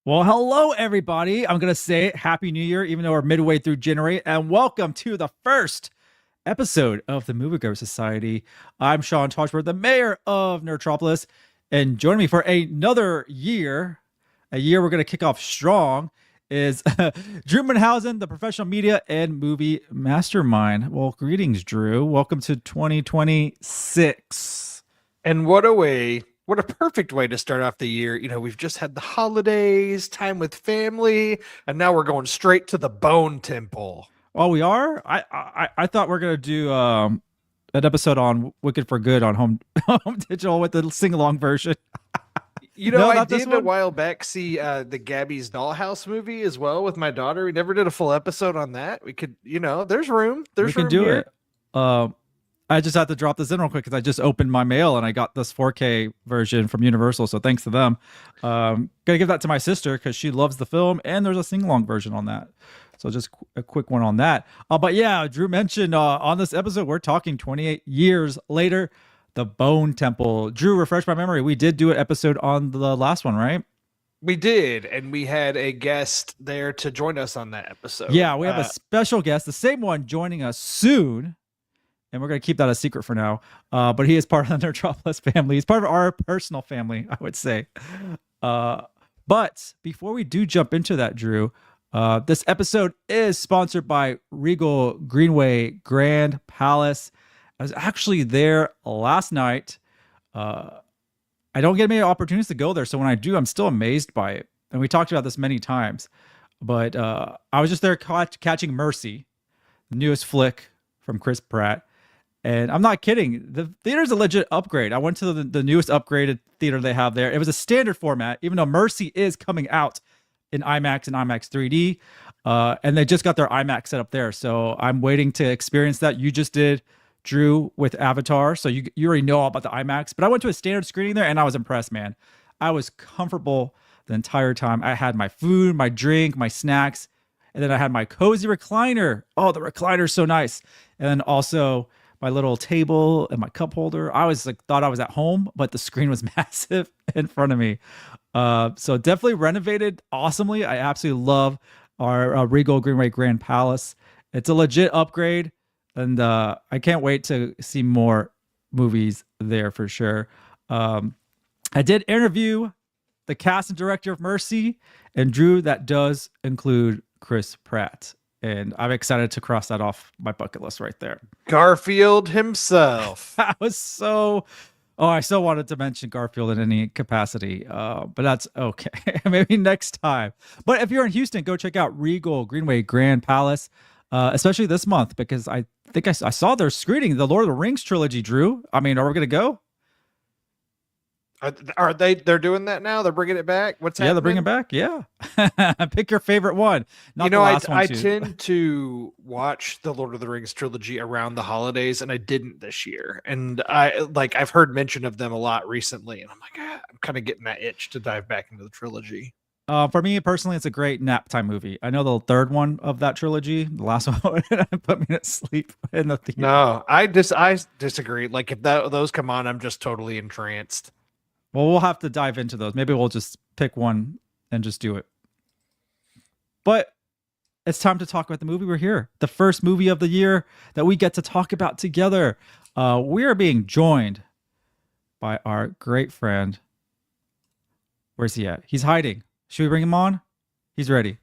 Well, hello, everybody. I'm going to say it. Happy New Year, even though we're midway through January. And welcome to the first episode of the Moviegoers Society. I'm Sean Tajipour, the mayor of Nerdtropolis. And joining me for another year, a year we're going to kick off strong, is Drew Munhausen, the professional media and movie mastermind. Well, greetings, Drew. Welcome to 2026. And what a perfect way to start off the year. You know, we've just had the holidays, time with family, and now we're going straight to the Bone Temple. Oh, we are? I thought we are going to do an episode on Wicked for Good on home digital with the sing-along version. You know, I did a while back see the Gabby's Dollhouse movie as well with my daughter. We never did a full episode on that. We could, there's room. We can do it. I just had to drop this in real quick because I just opened my mail and I got this 4K version from Universal. So thanks to them. Gonna give that to my sister because she loves the film and there's a sing-along version on that. So just a quick one on that. But yeah, Drew mentioned on this episode, we're talking 28 years later, the Bone Temple. Drew, refresh my memory. We did do an episode on the last one, right? We did, and we had a guest there to join us on that episode. Yeah, we have a special guest, the same one joining us soon. And we're going to keep that a secret for now. But he is part of the Nerdtropolis family. He's part of our personal family, I would say. But before we do jump into that, Drew, this episode is sponsored by Regal Greenway Grand Palace. I was actually there last night. I don't get many opportunities to go there. So when I do, I'm still amazed by it. And we talked about this many times. But I was just there catching Mercy, the newest flick from Chris Pratt. And I'm not kidding. The theater's a legit upgrade. I went to the newest upgraded theater they have there. It was a standard format, even though Mercy is coming out in IMAX and IMAX 3D. And they just got their IMAX set up there. So I'm waiting to experience that. You just did, Drew, with Avatar. So you already know all about the IMAX. But I went to a standard screening there and I was impressed, man. I was comfortable the entire time. I had my food, my drink, my snacks. And then I had my cozy recliner. Oh, the recliner's so nice. And then also my little table and my cup holder. I was thought I was at home, but the screen was massive in front of me. So definitely renovated awesomely. I absolutely love our Regal Greenway Grand Palace. It's a legit upgrade, and I can't wait to see more movies there for sure. I did interview the cast and director of Mercy, and Drew, that does include Chris Pratt. And I'm excited to cross that off my bucket list right there. Garfield himself. I still wanted to mention Garfield in any capacity, but that's okay. Maybe next time. But if you're in Houston, go check out Regal Greenway Grand Palace, especially this month, because I think I saw their screening, the Lord of the Rings trilogy, Drew. I mean, are we going to go? They're doing that now? They're bringing it back? What's happening? Yeah, they're bringing it back. Yeah. Pick your favorite one. I tend to watch the Lord of the Rings trilogy around the holidays, and I didn't this year. And I've heard mention of them a lot recently, and I'm like, I'm kind of getting that itch to dive back into the trilogy. For me personally, it's a great nap time movie. I know the third one of that trilogy, the last one, put me to sleep in the theater. No, I disagree. Like if those come on, I'm just totally entranced. Well, we'll have to dive into those. Maybe we'll just pick one and just do it. But it's time to talk about the movie. We're here. The first movie of the year that we get to talk about together. We are being joined by our great friend. Where's he at? He's hiding. Should we bring him on? He's ready.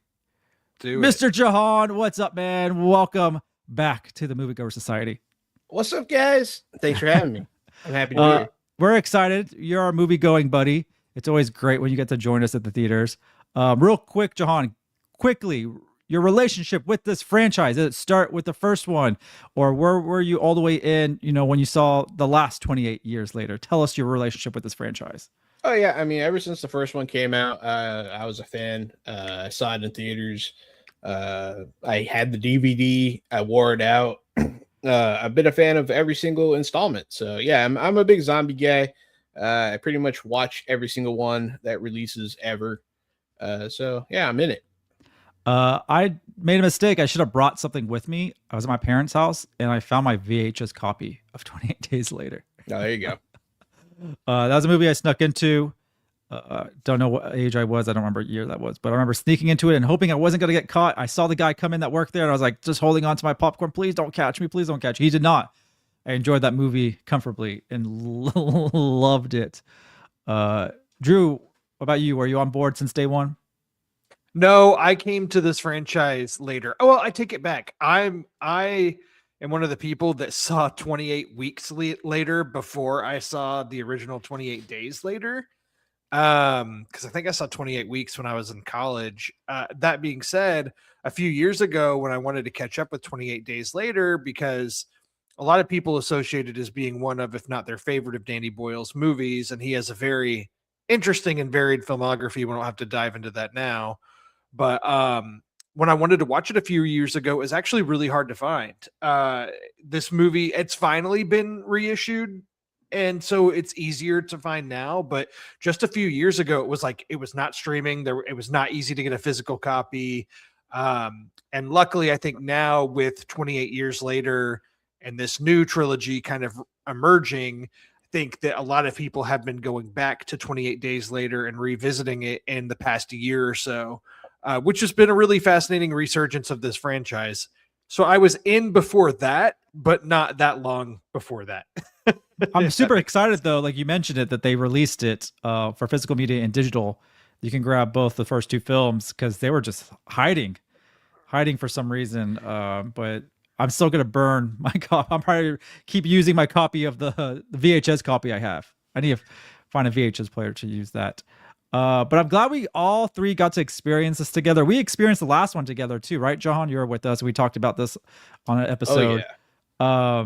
Mr. Jahan, what's up, man? Welcome back to the Moviegoers Society. What's up, guys? Thanks for having me. I'm happy to be here. We're excited. You're our movie-going buddy. It's always great when you get to join us at the theaters. Real quick, Jahan, quickly, your relationship with this franchise. Did it start with the first one? Or where were you all the way in, when you saw the last 28 years later? Tell us your relationship with this franchise. Oh, yeah. I mean, ever since the first one came out, I was a fan. I saw it in theaters. I had the DVD. I wore it out. I've been a fan of every single installment. So yeah, I'm a big zombie guy. I pretty much watch every single one that releases ever. So yeah, I'm in it. I made a mistake. I should have brought something with me. I was at my parents' house and I found my VHS copy of 28 Days Later. Oh, there you go. That was a movie I snuck into. Don't know what age I was. I don't remember what year that was, but I remember sneaking into it and hoping I wasn't going to get caught. I saw the guy come in that worked there, and I was like, just holding on to my popcorn. Please don't catch me. Please don't catch me. He did not. I enjoyed that movie comfortably and loved it. Drew, what about you? Were you on board since day one? No, I came to this franchise later. Oh, well, I take it back. I am one of the people that saw 28 weeks later before I saw the original 28 days later. Because I think I saw 28 weeks when I was in college. That being said, a few years ago when I wanted to catch up with 28 days later, because a lot of people associate it as being one of, if not their favorite of Danny Boyle's movies, and he has a very interesting and varied filmography. We don't have to dive into that now. But when I wanted to watch it a few years ago, it was actually really hard to find. This movie, it's finally been reissued, and so it's easier to find now. But just a few years ago, it was like it was not streaming. It was not easy to get a physical copy. And luckily, I think now with 28 years later and this new trilogy kind of emerging, I think that a lot of people have been going back to 28 Days Later and revisiting it in the past year or so, which has been a really fascinating resurgence of this franchise. So I was in before that, but not that long before that. I'm super excited though, like you mentioned it, that they released it for physical media and digital. You can grab both the first two films because they were just hiding for some reason. But I'm still gonna burn my copy. I'm probably keep using my copy of the VHS copy I have. I need to find a VHS player to use that. But I'm glad we all three got to experience this together. We experienced the last one together too, right, Jahan? You were with us. We talked about this on an episode. Oh, yeah.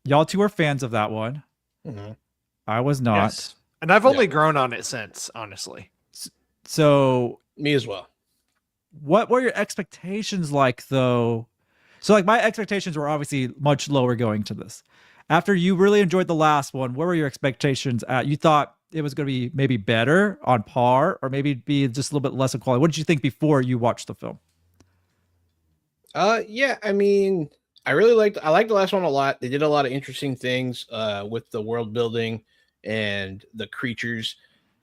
Y'all two are fans of that one. Mm-hmm. I was not. Yes. And I've only grown on it since, honestly. So me as well. What were your expectations like though? So like my expectations were obviously much lower going to this. After you really enjoyed the last one, what were your expectations at? You thought it was going to be maybe better, on par, or maybe be just a little bit less of quality. What did you think before you watched the film? Yeah, I mean, I liked the last one a lot. They did a lot of interesting things with the world building and the creatures.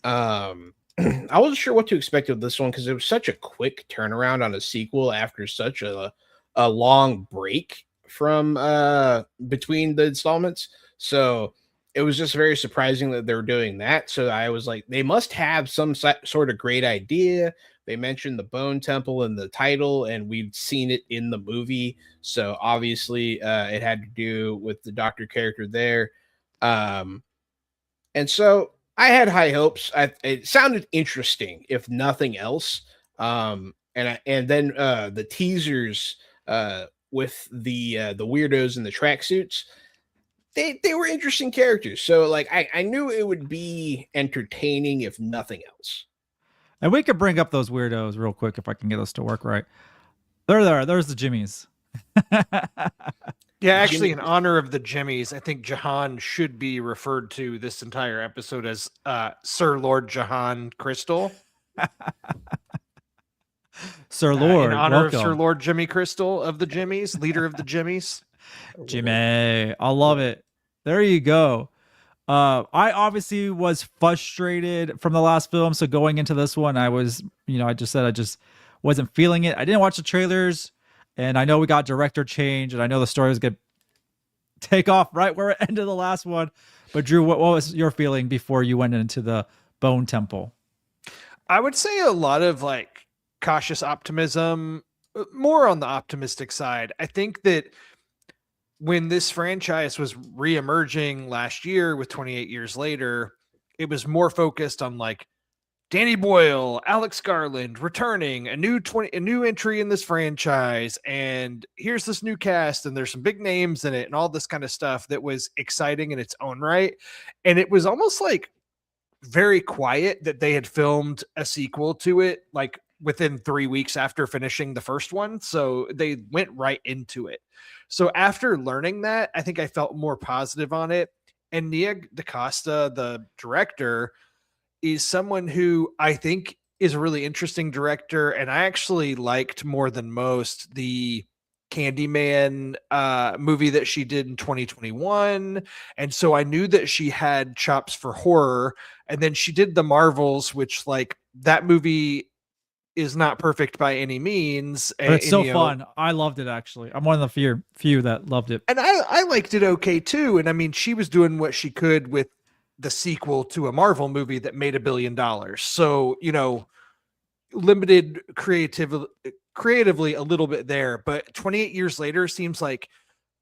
I wasn't sure what to expect of this one because it was such a quick turnaround on a sequel after such a long break from between the installments. So it was just very surprising that they were doing that. So I was like, they must have some sort of great idea. They mentioned the Bone Temple in the title, and we'd seen it in the movie. So obviously it had to do with the Doctor character there. And so I had high hopes. It sounded interesting, if nothing else. And then the teasers with the weirdos in the tracksuits, they were interesting characters. So like I knew it would be entertaining, if nothing else. And we could bring up those weirdos real quick if I can get us to work right. There's the Jimmies. Yeah, actually, in honor of the Jimmies, I think Jahan should be referred to this entire episode as Sir Lord Jahan Crystal. Sir Lord, in honor welcome. of Sir Lord Jimmy Crystal of the Jimmies, leader of the Jimmies. Jimmy, I love it. There you go. I obviously was frustrated from the last film, so going into this one, I was, I just wasn't feeling it. I didn't watch the trailers, and I know we got director change, and I know the story was gonna take off right where it ended the last one. But Drew, what was your feeling before you went into the Bone Temple? I would say a lot of like cautious optimism, more on the optimistic side. I think that when this franchise was re-emerging last year with 28 years later, it was more focused on like Danny Boyle, Alex Garland returning, a new entry in this franchise, and here's this new cast, and there's some big names in it, and all this kind of stuff that was exciting in its own right. And it was almost like very quiet that they had filmed a sequel to it, like within 3 weeks after finishing the first one. So they went right into it. So after learning that, I think I felt more positive on it. And Nia DaCosta, the director, is someone who I think is a really interesting director. And I actually liked more than most the Candyman movie that she did in 2021. And so I knew that she had chops for horror. And then she did The Marvels, which like that movie is not perfect by any means. But it's so fun. I loved it, actually. I'm one of the few that loved it. And I liked it okay too. And I mean, she was doing what she could with the sequel to a Marvel movie that made $1 billion. So, you know, limited creatively a little bit there, but 28 years later seems like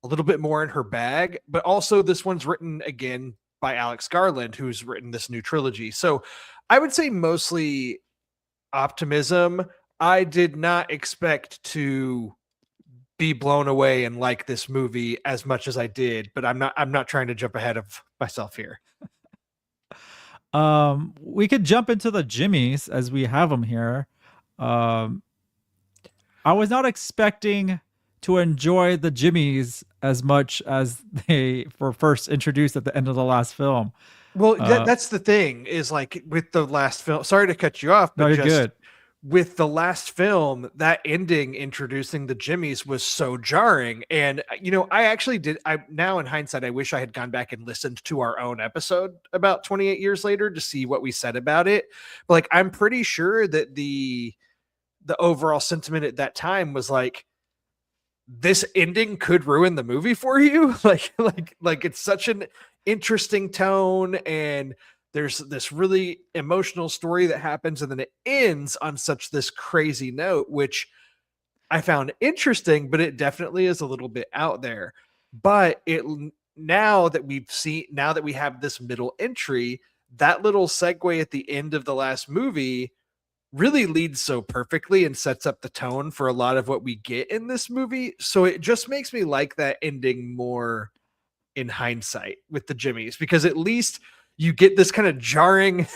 a little bit more in her bag. But also this one's written again by Alex Garland, who's written this new trilogy. So I would say mostly optimism. I did not expect to be blown away and like this movie as much as I did, but I'm not trying to jump ahead of myself here. We could jump into the Jimmies as we have them here. I was not expecting to enjoy the Jimmies as much as they were first introduced at the end of the last film. Well, that's the thing is like with the last film. Sorry to cut you off, but no, you're good. With the last film, that ending introducing the Jimmies was so jarring. And, you know, now in hindsight, I wish I had gone back and listened to our own episode about 28 years later to see what we said about it. But like, I'm pretty sure that the overall sentiment at that time was like, this ending could ruin the movie for you. like it's such an interesting tone, and there's this really emotional story that happens, and then it ends on this crazy note, which I found interesting, but it definitely is a little bit out there. But now that we have this middle entry, that little segue at the end of the last movie really leads so perfectly and sets up the tone for a lot of what we get in this movie. So it just makes me like that ending more in hindsight with the Jimmies, because at least you get this kind of jarring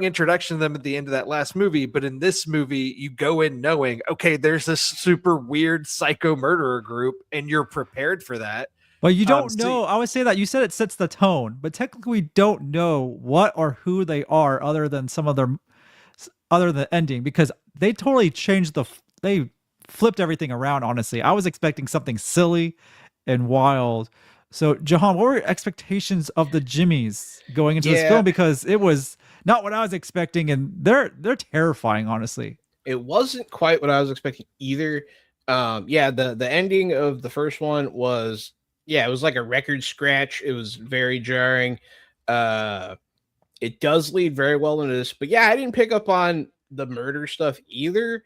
introduction to them at the end of that last movie. But in this movie, you go in knowing, okay, there's this super weird psycho murderer group, and you're prepared for that. But you don't know. I would say that you said it sets the tone, but technically we don't know what or who they are other than the ending, because they totally changed they flipped everything around. Honestly, I was expecting something silly and wild. So, Jahan, what were your expectations of the Jimmies going into this film? Because it was not what I was expecting, and they're terrifying, honestly. It wasn't quite what I was expecting either. The ending of the first one was, it was like a record scratch. It was very jarring. It does lead very well into this, but I didn't pick up on the murder stuff either.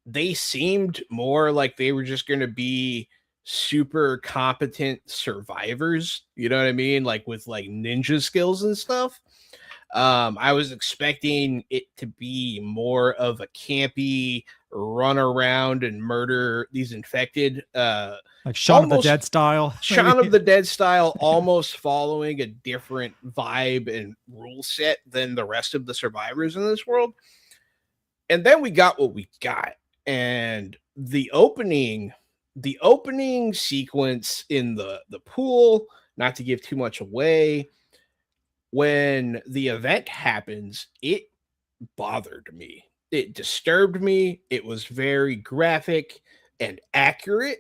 They seemed more like they were just going to be super competent survivors, you know what I mean, like with like ninja skills and stuff. I was expecting it to be more of a campy run around and murder these infected, like Shaun of the Dead style. Shaun of the Dead style, almost following a different vibe and rule set than the rest of the survivors in this world. And then we got what we got, and the opening sequence in the pool, not to give too much away, when the event happens, it bothered me. It disturbed me. It was very graphic and accurate,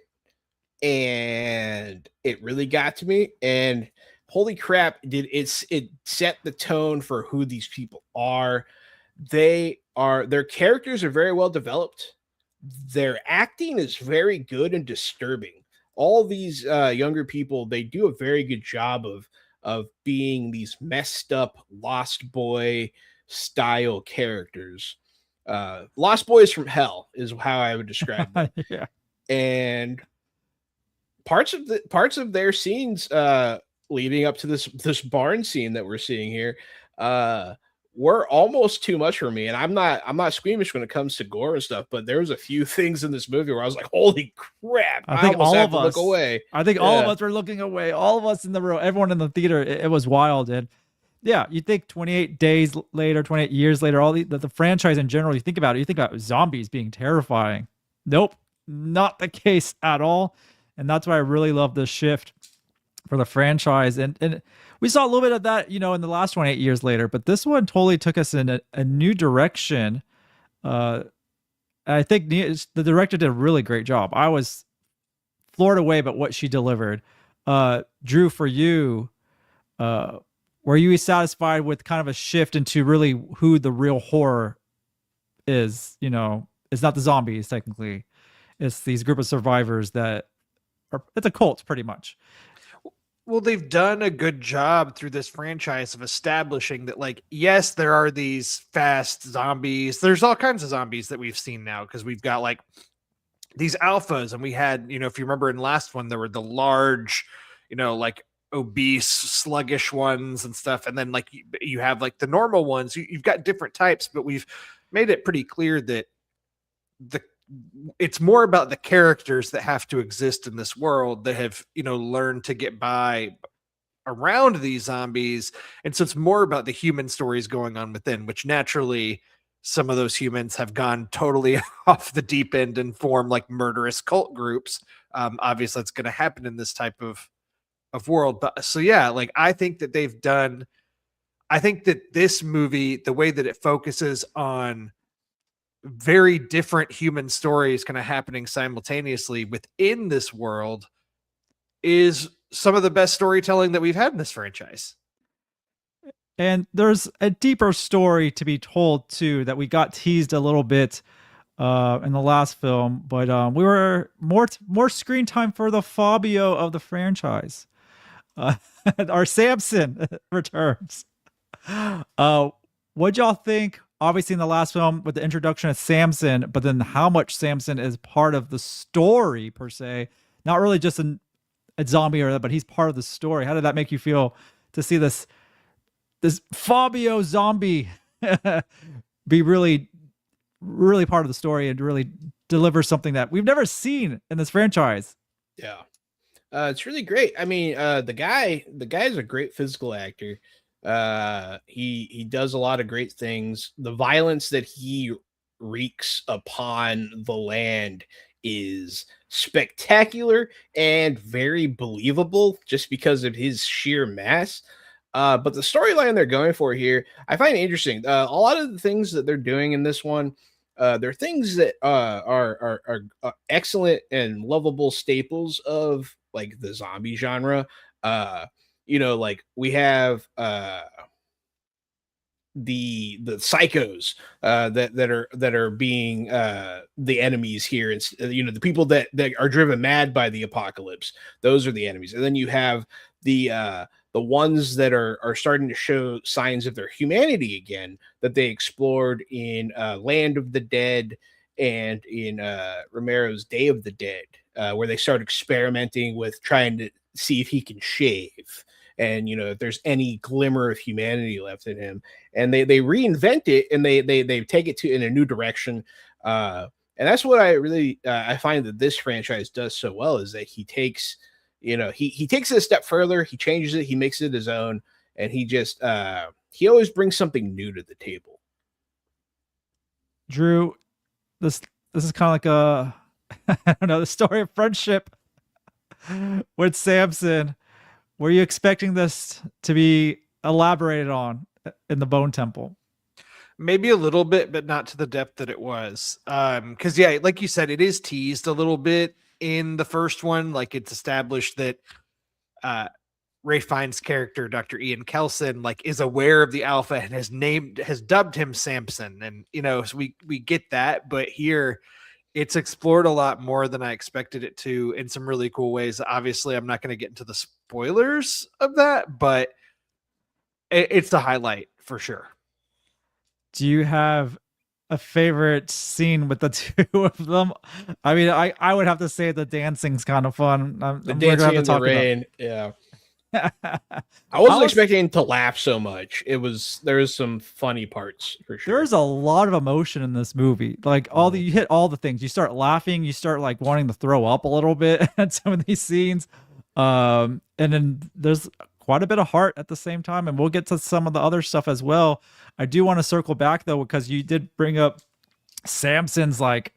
and it really got to me. And holy crap, it set the tone for who these people are. Their characters are very well developed. Their acting is very good and disturbing. All these younger people, they do a very good job of being these messed up Lost Boy style characters. Lost Boys from hell is how I would describe them. Yeah. And parts of their scenes leading up to this barn scene that we're seeing here were almost too much for me. And I'm not squeamish when it comes to gore and stuff, but there was a few things in this movie where I was like, holy crap, I think all of us look away. I think all of us were looking away. All of us in the room, everyone in the theater, it was wild. And yeah, you think 28 days later, 28 years later, all the franchise in general, you think about zombies being terrifying. Nope, not the case at all. And that's why I really love this shift for the franchise. And we saw a little bit of that, in the last 28 years later, but this one totally took us in a new direction. I think the director did a really great job. I was floored away by what she delivered. Drew, for you, were you satisfied with kind of a shift into really who the real horror is? You know, it's not the zombies technically; it's these group of survivors that are. It's a cult, pretty much. Well, they've done a good job through this franchise of establishing that, like, yes, there are these fast zombies. There's all kinds of zombies that we've seen now because we've got like these alphas, and we had, you know, if you remember in last one, there were the large, you know, like obese, sluggish ones and stuff. And then like you have like the normal ones. You've got different types, but we've made it pretty clear that it's more about the characters that have to exist in this world that have, you know, learned to get by around these zombies. And so it's more about the human stories going on within, which naturally some of those humans have gone totally off the deep end and form like murderous cult groups. Obviously that's going to happen in this type of world. But so, yeah, like I think that this movie, the way that it focuses on very different human stories kind of happening simultaneously within this world, is some of the best storytelling that we've had in this franchise. And there's a deeper story to be told too that we got teased a little bit in the last film, but we were more screen time for the Fabio of the franchise. Our Samson returns. What'd y'all think? Obviously in the last film with the introduction of Samson, but then how much Samson is part of the story per se, not really just a zombie or but he's part of the story. How did that make you feel to see this Fabio zombie be really part of the story and really deliver something that we've never seen in this franchise? Yeah. It's really great. I mean, the guy's a great physical actor. He does a lot of great things. The violence that he wreaks upon the land is spectacular and very believable just because of his sheer mass. But the storyline they're going for here, I find interesting. A lot of the things that they're doing in this one, they're things that are excellent and lovable staples of like the zombie genre. You know, like we have the psychos that are being the enemies here. It's you know, the people that are driven mad by the apocalypse. Those are the enemies. And then you have the ones that are starting to show signs of their humanity again, that they explored in Land of the Dead and in Romero's Day of the Dead, where they start experimenting with trying to see if he can shave and, you know, if there's any glimmer of humanity left in him. And they reinvent it and they take it in a new direction. And that's what I really I find that this franchise does so well, is that he takes, you know, he takes it a step further, he changes it, he makes it his own, and he just he always brings something new to the table. Drew, this is kind of like a I don't know, the story of friendship with Samson. Were you expecting this to be elaborated on in the Bone Temple? Maybe a little bit, but not to the depth that it was. Because yeah, like you said, it is teased a little bit in the first one. Like it's established that Ralph Fiennes' character, Dr. Ian Kelson, like is aware of the Alpha and has dubbed him Samson. And you know, so we get that, but here it's explored a lot more than I expected it to in some really cool ways. Obviously, I'm not going to get into the spoilers of that, but it's the highlight for sure. Do you have a favorite scene with the two of them? I mean, I would have to say the dancing's kind of fun. The dancing in the rain, yeah. I wasn't expecting to laugh so much. There was some funny parts for sure. There's a lot of emotion in this movie. Like you hit all the things. You start laughing, you start like wanting to throw up a little bit at some of these scenes. And then there's quite a bit of heart at the same time, and we'll get to some of the other stuff as well. I do want to circle back though, because you did bring up Samson's like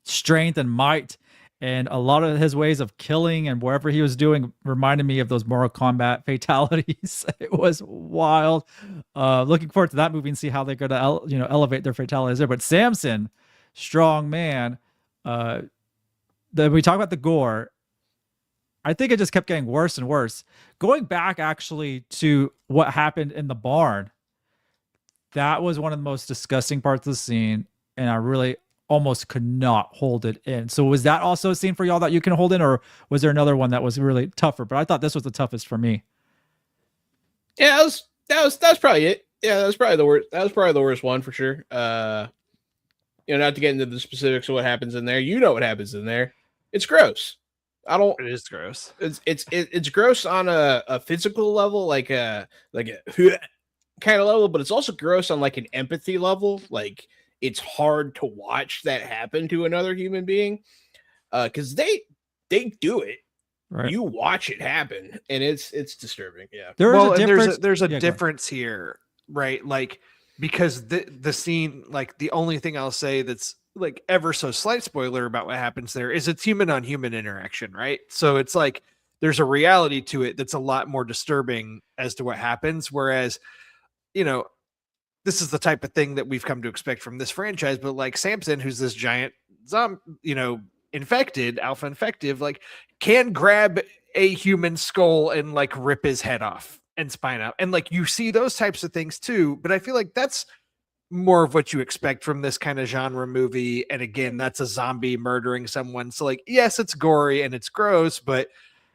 strength and might, and a lot of his ways of killing and wherever he was doing reminded me of those Mortal Kombat fatalities. It was wild. Looking forward to that movie and see how they're going to elevate their fatalities there. But Samson, strong man. Then we talk about the gore. I think it just kept getting worse and worse. Going back actually to what happened in the barn, that was one of the most disgusting parts of the scene, and I really almost could not hold it in. So was that also a scene for y'all that you can hold in, or was there another one that was really tougher? But I thought this was the toughest for me. Yeah, that was probably it. Yeah, that was probably the worst. That was probably the worst one for sure. Not to get into the specifics of what happens in there. You know what happens in there. It's gross. It is gross. It's gross on a physical level, like a kind of level, but it's also gross on like an empathy level. Like it's hard to watch that happen to another human being, because they do it. Right. You watch it happen, and it's disturbing. Yeah. There's a difference here, right? Like, because the scene, like the only thing I'll say that's like ever so slight spoiler about what happens there is it's human on human interaction, right? So it's like there's a reality to it that's a lot more disturbing as to what happens. Whereas, this is the type of thing that we've come to expect from this franchise. But like Samson, who's this giant zombie, alpha infective, like can grab a human skull and like rip his head off and spine out. And like you see those types of things too. But I feel like that's more of what you expect from this kind of genre movie. And again, that's a zombie murdering someone. So like, yes, it's gory and it's gross, but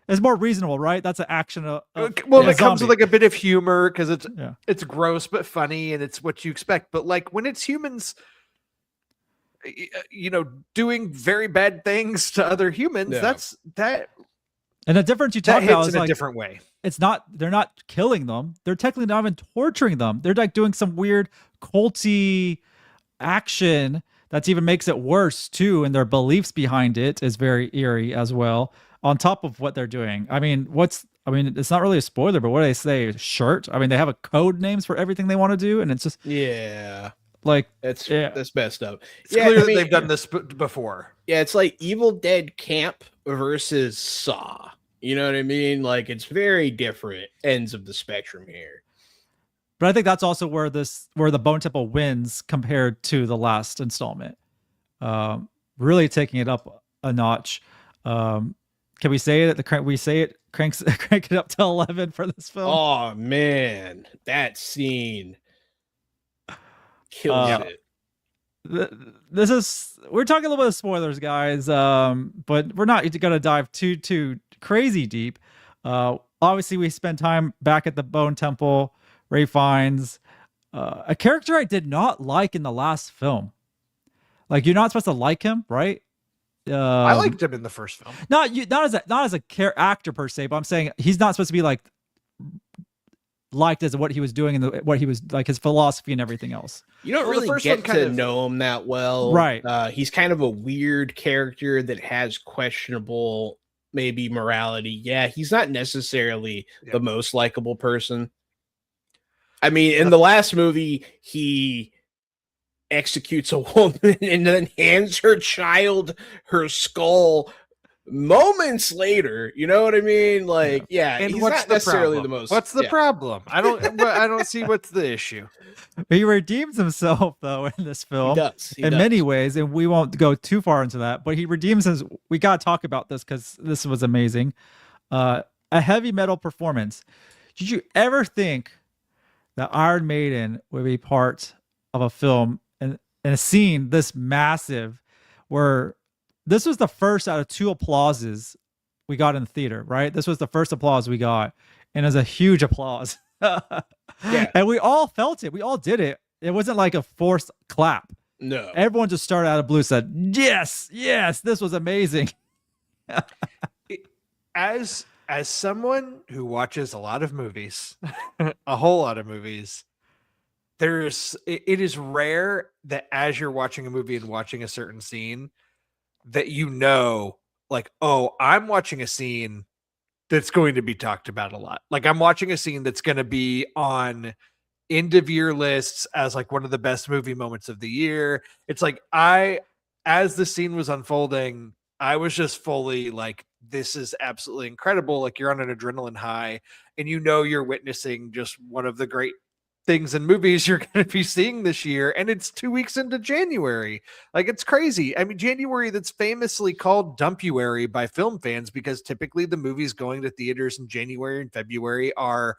it's more reasonable, right? That's an action. It comes with like a bit of humor because it's gross but funny, and it's what you expect. But like when it's humans, doing very bad things to other humans, that's that. And the difference you talk about is in like a different way. It's not. They're not killing them. They're technically not even torturing them. They're like doing some weird culty action that even makes it worse too. And their beliefs behind it is very eerie as well. On top of what they're doing. I mean, it's not really a spoiler, but what do they say? Shirt. I mean, they have a code names for everything they want to do, and it's just like that's messed up. It's clear that they've done this before. Yeah, it's like Evil Dead Camp versus Saw. You know what I mean? Like it's very different ends of the spectrum here. But I think that's also where the Bone Temple wins compared to the last installment. Really taking it up a notch. Can we say it? Crank it up to 11 for this film. Oh man, that scene kills it. We're talking a little bit of spoilers, guys, but we're not going to dive too crazy deep. Obviously, we spend time back at the Bone Temple. Ralph Fiennes, a character I did not like in the last film. Like you're not supposed to like him, right? I liked him in the first film. Not as a actor per se, but I'm saying he's not supposed to be liked as what he was doing and what he was like, his philosophy and everything else. You don't really get to know him that well, right? He's kind of a weird character that has questionable maybe morality. Yeah, he's not necessarily the most likable person. I mean, in the last movie, he executes a woman and then hands her child her skull moments later. You know what I mean? Like, and he's not necessarily the most. What's the problem? I don't see what's the issue. He redeems himself though in this film. He does. Many ways, and we won't go too far into that. But he redeems his. We got to talk about this because this was amazing. A heavy metal performance. Did you ever think that Iron Maiden would be part of a film and a scene this massive, where this was the first out of 2 applauses we got in the theater, right? This was the first applause we got, and it was a huge applause. And we all felt it. We all did it. It wasn't like a forced clap. No. Everyone just started out of blue, said, yes, this was amazing. As someone who watches a lot of movies, a whole lot of movies, it is rare that as you're watching a movie and watching a certain scene that like, oh, I'm watching a scene that's going to be talked about a lot. Like I'm watching a scene that's going to be on end of year lists as like one of the best movie moments of the year. It's like as the scene was unfolding, I was just fully like, this is absolutely incredible. Like you're on an adrenaline high and you're witnessing just one of the great things in movies you're going to be seeing this year, and it's 2 weeks into January. Like, it's crazy. I mean, January, that's famously called Dumpuary by film fans, because typically the movies going to theaters in January and February are,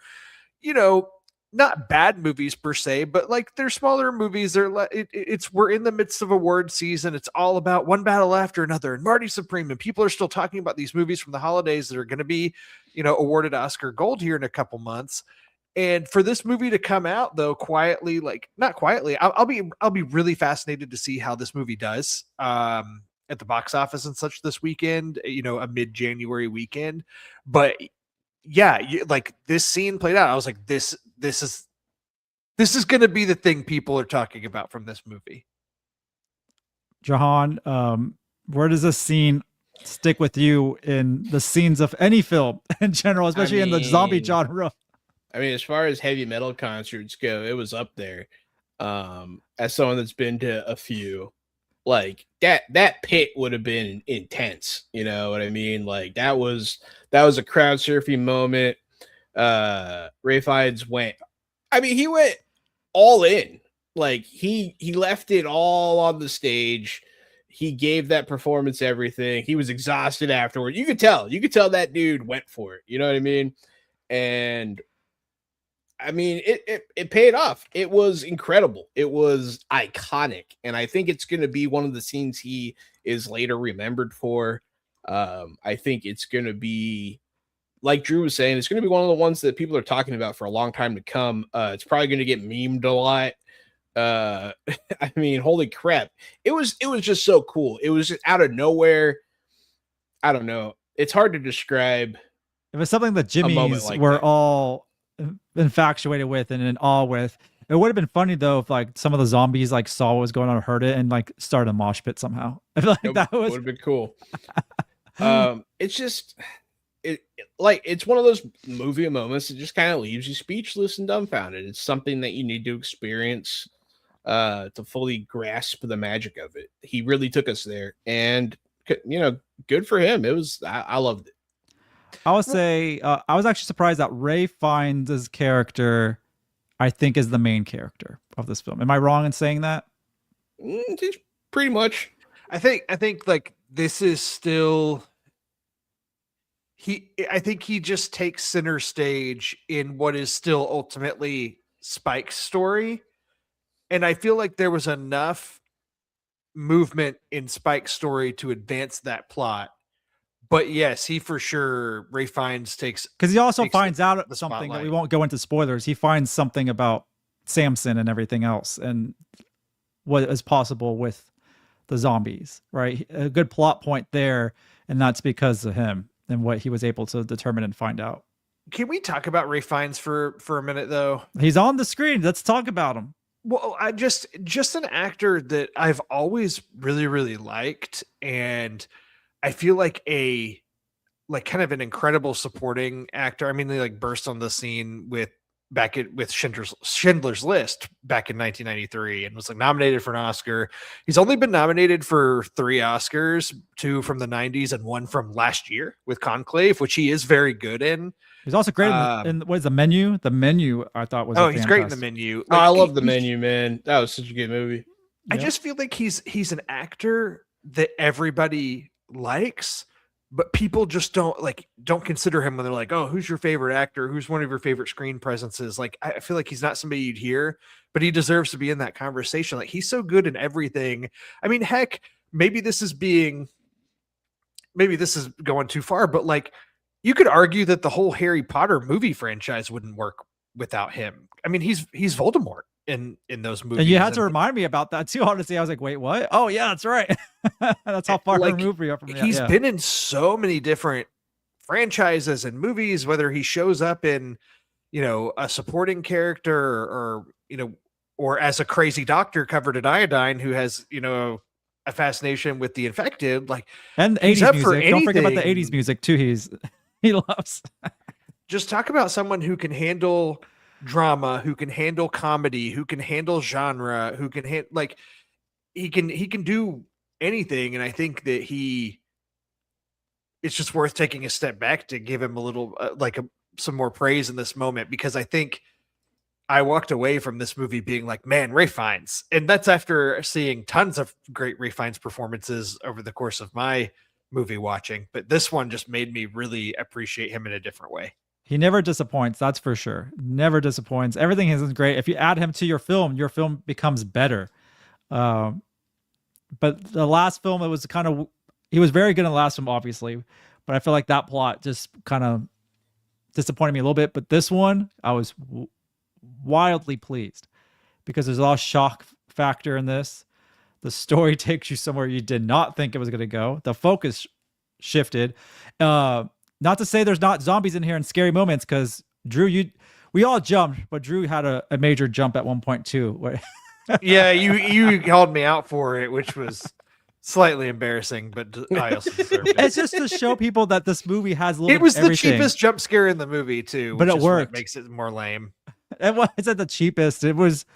you know, not bad movies per se, but like they're smaller movies. It's we're in the midst of award season. It's all about one battle after another, and Marty Supreme, and people are still talking about these movies from the holidays that are going to be, you know, awarded Oscar Gold here in a couple months. And for this movie to come out, though, quietly, like not quietly, I'll be really fascinated to see how this movie does at the box office and such this weekend. You know, a mid-January weekend, but yeah, like this scene played out. I was like, this is going to be the thing people are talking about from this movie. Jahan, where does this scene stick with you in the scenes of any film in general, especially in the zombie genre? I mean, as far as heavy metal concerts go, it was up there. As someone that's been to a few, like that pit would have been intense. You know what I mean? Like that was a crowd surfing moment. Ralph Fiennes went. I mean, he went all in. Like he left it all on the stage. He gave that performance everything. He was exhausted afterward. You could tell that dude went for it. You know what I mean? And I mean, it paid off. It was incredible. It was iconic. And I think it's going to be one of the scenes he is later remembered for. I think it's going to be, like Drew was saying, it's going to be one of the ones that people are talking about for a long time to come. It's probably going to get memed a lot. I mean, holy crap. It was just so cool. It was just out of nowhere. I don't know. It's hard to describe. It was something that Jimmys like were all infatuated with and in awe with. It would have been funny though if like some of the zombies like saw what was going on and heard it and like started a mosh pit somehow. I feel like that would have been cool. It's just it's one of those movie moments that just kind of leaves you speechless and dumbfounded. It's something that you need to experience to fully grasp the magic of it. He really took us there, and you know, good for him. It was I loved it. I would say I was actually surprised that Ralph Fiennes' character, I think, is the main character of this film. Am I wrong in saying that? Pretty much. I think like this is still I think he just takes center stage in what is still ultimately Spike's story. And I feel like there was enough movement in Spike's story to advance that plot. But yes, he for sure, Ralph Fiennes takes, because he also finds out something spotlight. that we won't go into spoilers. He finds something about Samson and everything else and what is possible with the zombies, right? A good plot point there, and that's because of him and what he was able to determine and find out. Can we talk about Ralph Fiennes for a minute though? He's on the screen. Let's talk about him. Well, I just an actor that I've always really, really liked, and I feel like kind of an incredible supporting actor. I mean, they like burst on the scene with Schindler's List back in 1993 and was like nominated for an Oscar. He's only been nominated for 3 Oscars, 2 from the 90s and 1 from last year with Conclave, which he is very good in. He's also great in what is The Menu? The Menu, I thought was he's great in The Menu. Like, I love The Menu, man. That was such a good movie. I just feel like he's an actor that everybody likes, but people just don't consider him when they're like, oh, who's your favorite actor? Who's one of your favorite screen presences? Like, I feel like he's not somebody you'd hear, but he deserves to be in that conversation. Like, he's so good in everything. I mean, heck, maybe this is going too far, but like, you could argue that the whole Harry Potter movie franchise wouldn't work without him. I mean, he's Voldemort in those movies. And you had to remind me about that too. Honestly, I was like, wait, what? Oh yeah, that's right. That's how far removed we are from that. He's been in so many different franchises and movies, whether he shows up in, you know, a supporting character or you know, or as a crazy doctor covered in iodine who has, you know, a fascination with the infected, like, and 80s music. Don't forget about the 80s music too. He loves. Just talk about someone who can handle drama, who can handle comedy, who can handle genre, who can he can do anything. And I think that it's just worth taking a step back to give him a little some more praise in this moment, because I think I walked away from this movie being like, man, Ralph Fiennes. And that's after seeing tons of great Ralph Fiennes performances over the course of my movie watching. But this one just made me really appreciate him in a different way. He never disappoints, that's for sure. Never disappoints. Everything is great. If you add him to your film becomes better. But the last film, it was kind of, he was very good in the last film, obviously. But I feel like that plot just kind of disappointed me a little bit. But this one, I was wildly pleased because there's a lot of shock factor in this. The story takes you somewhere you did not think it was going to go. The focus shifted. Not to say there's not zombies in here and scary moments, because Drew, we all jumped, but Drew had a major jump at one point too. Yeah, you called me out for it, which was slightly embarrassing, but I also deserved it. It's just to show people that this movie has a little. It was bit of everything. the cheapest jump scare in the movie too, but which it is what worked. makes it more lame. It wasn't the cheapest. It was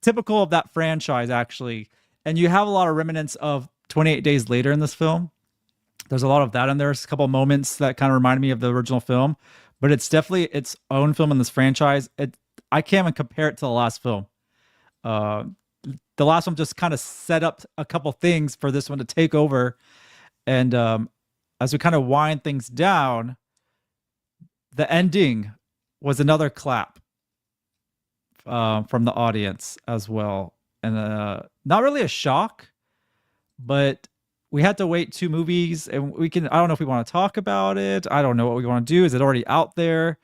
typical of that franchise, actually. And you have a lot of remnants of 28 Days Later in this film. There's a lot of that in there. There's a couple of moments that kind of remind me of the original film, but it's definitely its own film in this franchise. I can't even compare it to the last film. The last one just kind of set up a couple things for this one to take over. And as we kind of wind things down, the ending was another clap from the audience as well. And not really a shock, but we had to wait 2 movies, and I don't know if we want to talk about it. I don't know what we want to do. Is it already out there?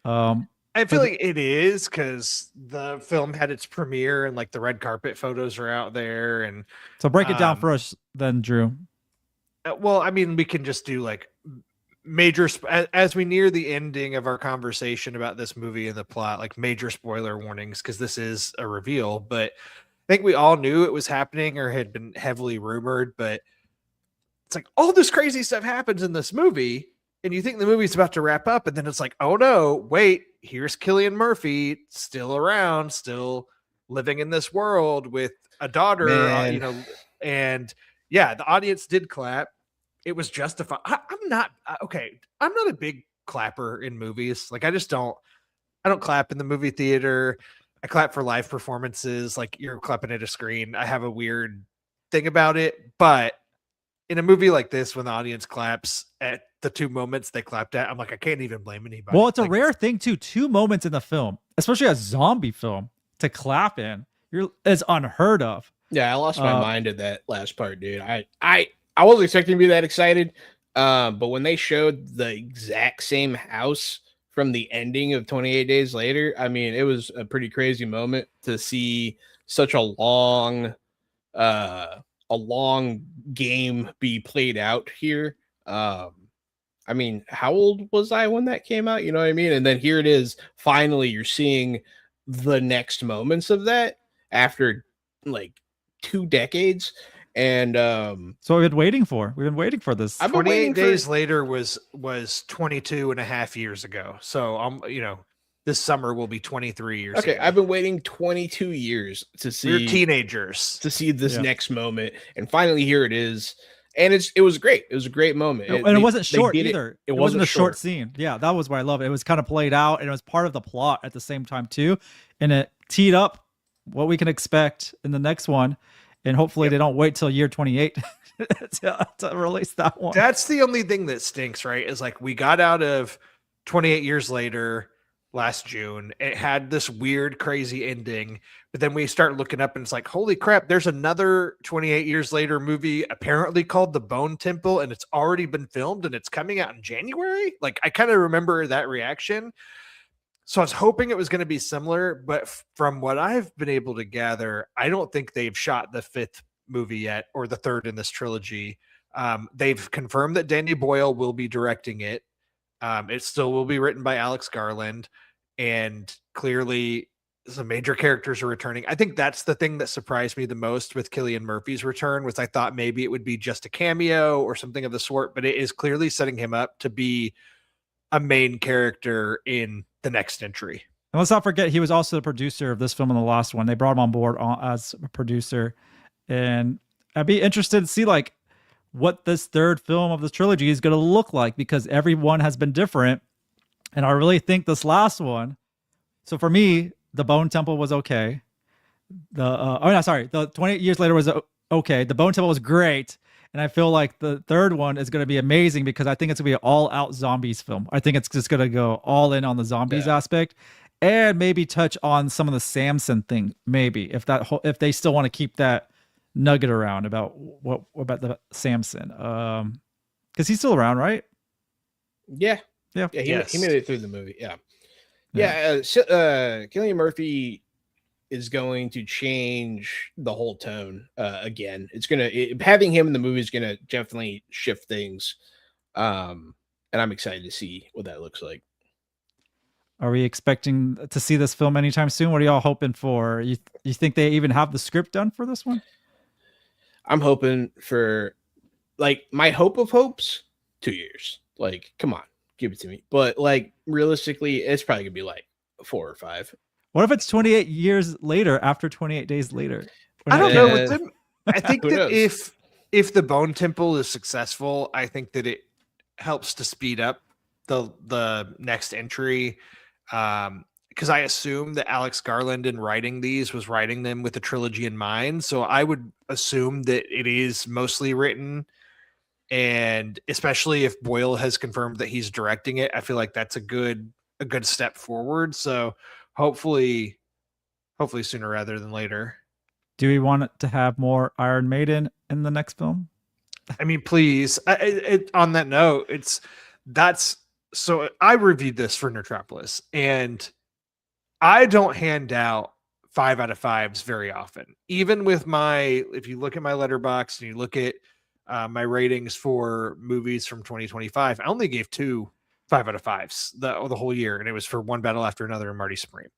I feel like it is, because the film had its premiere and like the red carpet photos are out there. And so break it down for us then, Drew. Well, I mean, we can just do like major, as we near the ending of our conversation about this movie and the plot, like major spoiler warnings, because this is a reveal. But I think we all knew it was happening or had been heavily rumored, but it's like all this crazy stuff happens in this movie and you think the movie's about to wrap up, and then it's like, oh no, wait, here's Cillian Murphy still around, still living in this world with a daughter, and yeah, the audience did clap. It was justified. I'm not a big clapper in movies. Like I don't clap in the movie theater. I clap for live performances. Like you're clapping at a screen. I have a weird thing about it, but in a movie like this, when the audience claps at the 2 moments they clapped at, I'm like, I can't even blame anybody. Well, it's a rare thing too. 2 moments in the film, especially a zombie film, to clap in, is unheard of. Yeah, I lost my mind at that last part, dude. I wasn't expecting to be that excited, but when they showed the exact same house from the ending of 28 Days Later, I mean, it was a pretty crazy moment to see such a long game be played out here. I mean, how old was I when that came out? You know what I mean? And then here it is. Finally, you're seeing the next moments of that after like 2 decades. And so we've been waiting for this. 28 Days Later was 22 and a half years ago. So this summer will be 23 years ago. I've been waiting 22 years to see. We're teenagers to see this next moment, and finally here it is. And it was great. It was a great moment. And it wasn't short either. It wasn't a short scene. Yeah, that was what I love. It was kind of played out, and it was part of the plot at the same time too. And it teed up what we can expect in the next one. And hopefully they don't wait till year 28 to release that one. That's the only thing that stinks, right? Is like we got out of 28 Years Later last June. It had this weird, crazy ending. But then we start looking up and it's like, holy crap, there's another 28 Years Later movie apparently called The Bone Temple, and it's already been filmed and it's coming out in January. Like I kind of remember that reaction. So I was hoping it was going to be similar, but from what I've been able to gather, I don't think they've shot the 5th movie yet, or the 3rd in this trilogy. They've confirmed that Danny Boyle will be directing it. It still will be written by Alex Garland, and clearly some major characters are returning. I think that's the thing that surprised me the most with Cillian Murphy's return, was I thought maybe it would be just a cameo or something of the sort, but it is clearly setting him up to be a main character in the next entry. And let's not forget, he was also the producer of this film and the last one. They brought him on board as a producer. And I'd be interested to see like what this 3rd film of this trilogy is going to look like, because every one has been different. And I really think this last one, so for me, The Bone Temple was okay. The 28 years later was okay. The Bone Temple was great. And I feel like the third one is going to be amazing because I think it's going to be an all-out zombies film. I think it's just going to go all in on the zombies aspect, and maybe touch on some of the Samson thing. Maybe if they still want to keep that nugget around about what about the Samson, because he's still around, right? Yeah. Yeah. He made it through the movie. Cillian Murphy is going to change the whole tone again. Having him in the movie is gonna definitely shift things, and I'm excited to see what that looks like. Are we expecting to see this film anytime soon? What are y'all hoping for? You think they even have the script done for this one? I'm hoping for, like, my hope of hopes, 2 years. Like, come on, give it to me. But like realistically, it's probably gonna be like 4 or 5. What if it's 28 years later, after 28 days later? I don't know with them. I think that if the Bone Temple is successful, I think that it helps to speed up the next entry. Because I assume that Alex Garland, in writing these, was writing them with a trilogy in mind. So I would assume that it is mostly written. And especially if Boyle has confirmed that he's directing it, I feel like that's a good step forward. So hopefully sooner rather than later. Do we want it to have more Iron Maiden in the next film? I mean, please. On that note, so I reviewed this for Nerdtropolis, and I don't hand out 5 out of 5s very often. Even with if you look at my letterbox and you look at my ratings for movies from 2025, I only gave 2 5 out of 5s the whole year, and it was for One Battle After Another and Marty Supreme.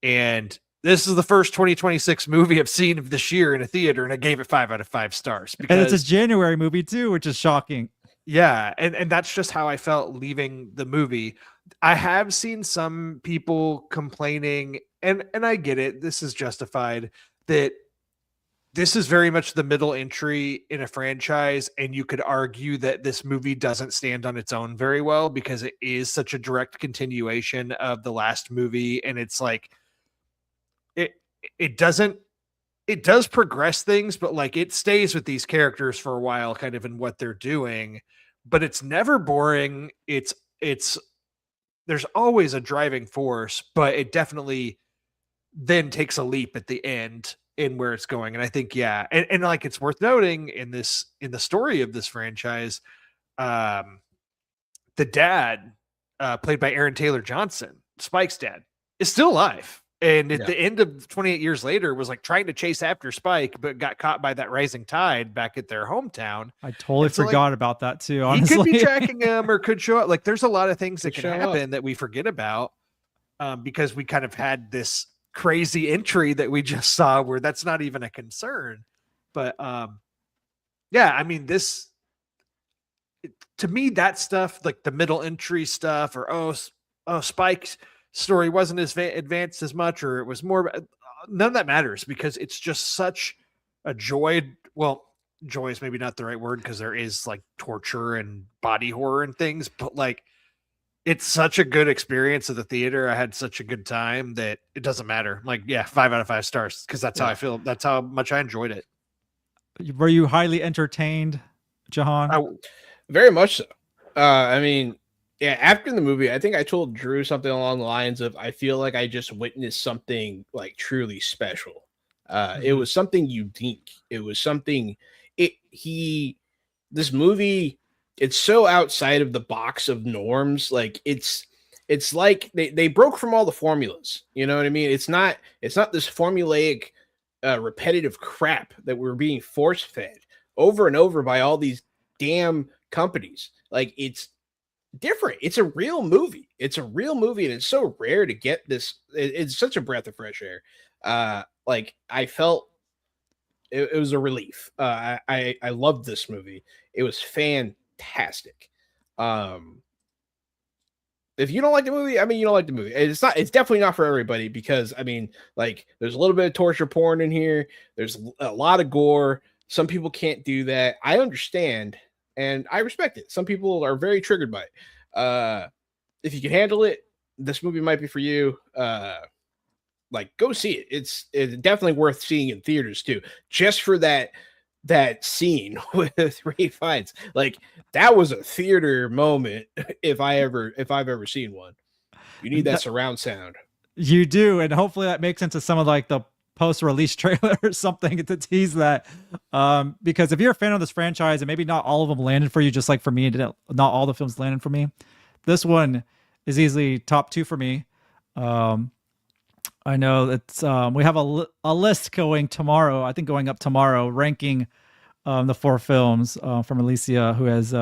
And this is the first 2026 movie I've seen of this year in a theater, and I gave it 5 out of 5 stars. And it's a January movie too, which is shocking. Yeah, and that's just how I felt leaving the movie. I have seen some people complaining, and I get it, this is justified, that this is very much the middle entry in a franchise, and you could argue that this movie doesn't stand on its own very well because it is such a direct continuation of the last movie, and it's like it does progress things, but like it stays with these characters for a while, kind of in what they're doing, but it's never boring. It's there's always a driving force, but it definitely then takes a leap at the end in where it's going. And I think, and like, it's worth noting in the story of this franchise, the dad, played by Aaron Taylor Johnson, Spike's dad, is still alive. And at the end of 28 years later was like trying to chase after Spike, but got caught by that rising tide back at their hometown. I totally forgot about that too. Honestly, he could be tracking him or could show up. Like, there's a lot of things that can happen that we forget about, because we kind of had this crazy entry that we just saw where that's not even a concern. But I mean, to me, that stuff, like the middle entry stuff, or Spike's story wasn't as advanced as much, or it was more, none of that matters, because it's just such a joy. Well, joy is maybe not the right word, because there is like torture and body horror and things, but like, it's such a good experience at the theater. I had such a good time that it doesn't matter. Like, 5 out of 5 stars, because that's how I feel. That's how much I enjoyed it. Were you highly entertained, Jahan? Very much so. I mean, after the movie, I think I told Drew something along the lines of, I feel like I just witnessed something like truly special. It was something unique. It was something, this movie, it's so outside of the box of norms. Like, it's like they broke from all the formulas. You know what I mean? It's not this formulaic, repetitive crap that we're being force fed over and over by all these damn companies. Like, it's different. It's a real movie. And it's so rare to get this. It's such a breath of fresh air. Like, I felt it was a relief. I loved this movie. It was fantastic. If you don't like the movie, I mean, you don't like the movie. It's definitely not for everybody, because I mean, like, there's a little bit of torture porn in here. There's a lot of gore. Some people can't do that. I understand, and I respect it. Some people are very triggered by it. If you can handle it, this movie might be for you. like go see it. It's definitely worth seeing in theaters too, just for that scene with Ralph Fiennes. Like that was a theater moment if I've ever seen one. You need that surround sound. You do, and hopefully that makes into some of like the post-release trailer or something to tease that. Because if you're a fan of this franchise, and maybe not all of them landed for you, just like for me, not all the films landed for me. This one is easily top 2 for me. I know it's we have a list going tomorrow. I think going up tomorrow, ranking the 4 films from Alicia, who has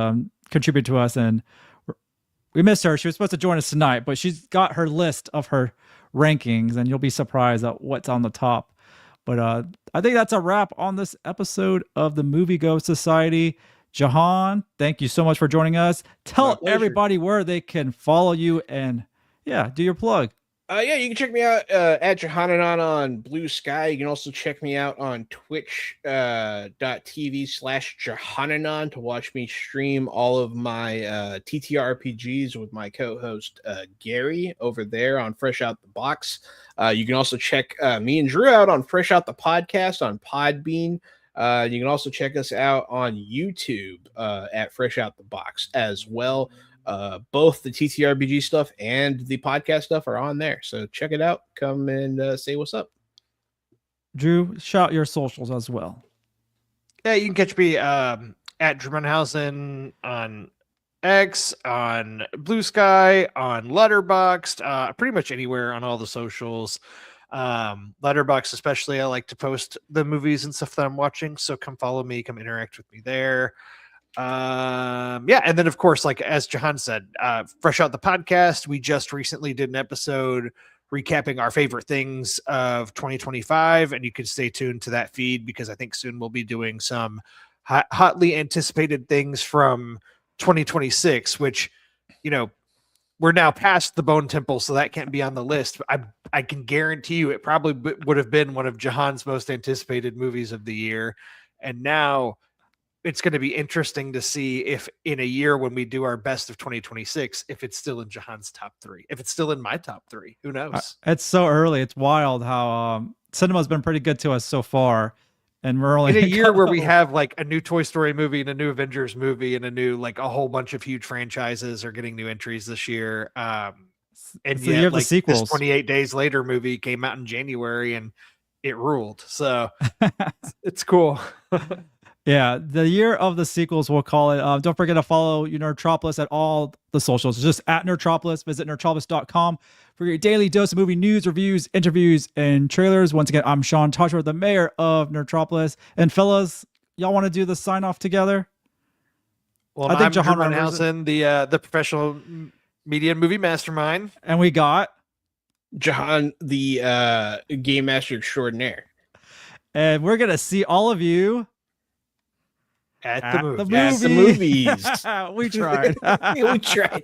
contributed to us, and we miss her. She was supposed to join us tonight, but she's got her list of her rankings, and you'll be surprised at what's on the top. But I think that's a wrap on this episode of the Moviegoers Society. Jahan, thank you so much for joining us. Tell everybody where they can follow you and do your plug. Yeah, you can check me out at Johananon on Blue Sky. You can also check me out on twitch.tv/Johananon to watch me stream all of my TTRPGs with my co-host Gary over there on Fresh Out the Box. You can also check me and Drew out on Fresh Out the Podcast on Podbean. You can also check us out on YouTube at Fresh Out the Box as well. Both the TTRPG stuff and the podcast stuff are on there, so check it out. Come and say what's up. Drew, shout your socials as well. Yeah, you can catch me at Drew Munhausen on X, on Blue Sky, on Letterboxd, pretty much anywhere on all the socials. Letterboxd especially, I like to post the movies and stuff that I'm watching, so come follow me, come interact with me there. And then of course, like as Jahan said, Fresh Out the Podcast, we just recently did an episode recapping our favorite things of 2025, and you can stay tuned to that feed because I think soon we'll be doing some hotly anticipated things from 2026, which, you know, we're now past the Bone Temple, so that can't be on the list. I can guarantee you it probably would have been one of Jahan's most anticipated movies of the year, and now it's going to be interesting to see if in a year when we do our best of 2026, if it's still in Jahan's top 3, if it's still in my top 3, who knows? It's so early. It's wild how cinema's been pretty good to us so far. And we're only in a year where we have like a new Toy Story movie and a new Avengers movie and a new, like a whole bunch of huge franchises are getting new entries this year. And it's the year of the sequels. This 28 Days Later movie came out in January and it ruled. So it's cool. Yeah, the year of the sequels, we'll call it. Don't forget to follow Nerdtropolis at all the socials. It's just at Nerdtropolis. Visit nerdtropolis.com for your daily dose of movie news, reviews, interviews, and trailers. Once again, I'm Sean Tajipour, the mayor of Nerdtropolis. And fellas, y'all want to do the sign off together? Well, I think Drew Munhausen, the professional media and movie mastermind. And we got Jahan, the game master extraordinaire. And we're going to see all of you at the movies. At the movies. We tried. We tried.